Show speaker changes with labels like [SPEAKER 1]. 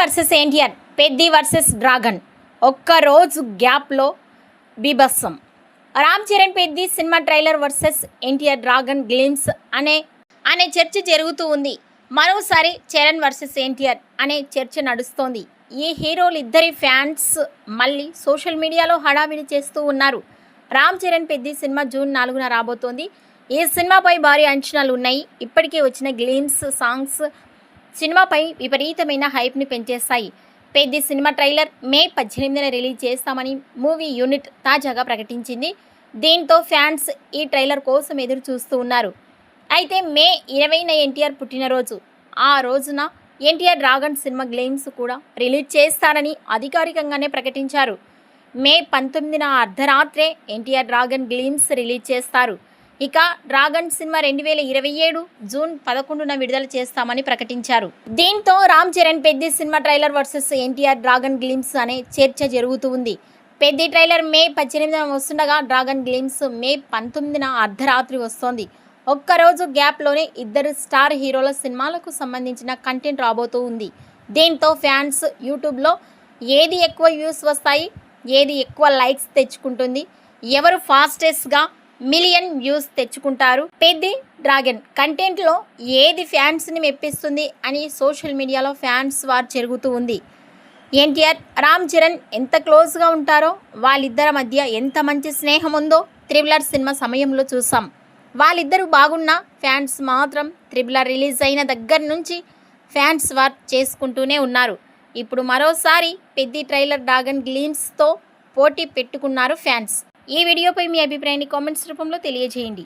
[SPEAKER 1] Versus NTR, Peddi versus dragon. ఒక్కరోజు గ్యాప్లో బీభత్సం. Ram Charan Peddi cinema trailer versus NTR dragon glimpse అనే చర్చ జరుగుతూ ఉంది. మరోసారి చరణ్ వర్సెస్ ఎన్టీఆర్ అనే చర్చ నడుస్తోంది. ఈ హీరోలు ఇద్దరి ఫ్యాన్స్ మళ్ళీ సోషల్ మీడియాలో హడావిడి చేస్తూ ఉన్నారు. రామ్ చరణ్ పెద్ది సినిమా జూన్ 4న రాబోతోంది. ఈ సినిమాపై భారీ అంచనాలు ఉన్నాయి. ఇప్పటికే వచ్చిన గ్లిమ్స్ సాంగ్స్ సినిమాపై విపరీతమైన హైప్ని పెంచేస్తాయి. పెద్ది సినిమా ట్రైలర్ మే 18న రిలీజ్ చేస్తామని మూవీ యూనిట్ తాజాగా ప్రకటించింది. దీంతో ఫ్యాన్స్ ఈ ట్రైలర్ కోసం ఎదురు చూస్తూ ఉన్నారు. అయితే మే 20న ఎన్టీఆర్ పుట్టినరోజు. ఆ రోజున ఎన్టీఆర్ డ్రాగన్ సినిమా గ్లిమ్స్ కూడా రిలీజ్ చేస్తారని అధికారికంగానే ప్రకటించారు. మే 19న అర్ధరాత్రే ఎన్టీఆర్ డ్రాగన్ గ్లిమ్స్ రిలీజ్ చేస్తారు. ఇక డ్రాగన్ సినిమా 2027 జూన్ 11న విడుదల చేస్తామని ప్రకటించారు. దీంతో Ram Charan Peddi cinema trailer versus NTR dragon glimpse అనే చర్చ జరుగుతూ ఉంది. పెద్ది ట్రైలర్ మే 18న వస్తుండగా డ్రాగన్ గ్లిమ్స్ మే 19న అర్ధరాత్రి వస్తోంది. ఒక్కరోజు గ్యాప్లోనే ఇద్దరు స్టార్ హీరోల సినిమాలకు సంబంధించిన కంటెంట్ రాబోతూ ఉంది. దీంతో ఫ్యాన్స్ యూట్యూబ్లో ఏది ఎక్కువ వ్యూస్ వస్తాయి, ఏది ఎక్కువ లైక్స్ తెచ్చుకుంటుంది, ఎవరు ఫాస్టెస్ట్గా మిలియన్ వ్యూస్ తెచ్చుకుంటారు, పెద్ది డ్రాగన్ కంటెంట్లో ఏది ఫ్యాన్స్ని మెప్పిస్తుంది అని సోషల్ మీడియాలో ఫ్యాన్స్ వార్ జరుగుతూ ఉంది. ఎన్టీఆర్ రామ్ చరణ్ ఎంత క్లోజ్గా ఉంటారో, వాళ్ళిద్దరి మధ్య ఎంత మంచి స్నేహం ఉందో త్రిబుల్ సినిమా సమయంలో చూసాం. వాళ్ళిద్దరూ బాగున్నా ఫ్యాన్స్ మాత్రం త్రిబుల్ రిలీజ్ అయిన దగ్గర నుంచి ఫ్యాన్స్ వార్ చేసుకుంటూనే ఉన్నారు. ఇప్పుడు మరోసారి పెద్ది ట్రైలర్ డ్రాగన్ గ్లిమ్స్తో పోటీ పెట్టుకున్నారు ఫ్యాన్స్. ఈ వీడియోపై మీ అభిప్రాయాన్ని కామెంట్స్ రూపంలో తెలియజేయండి.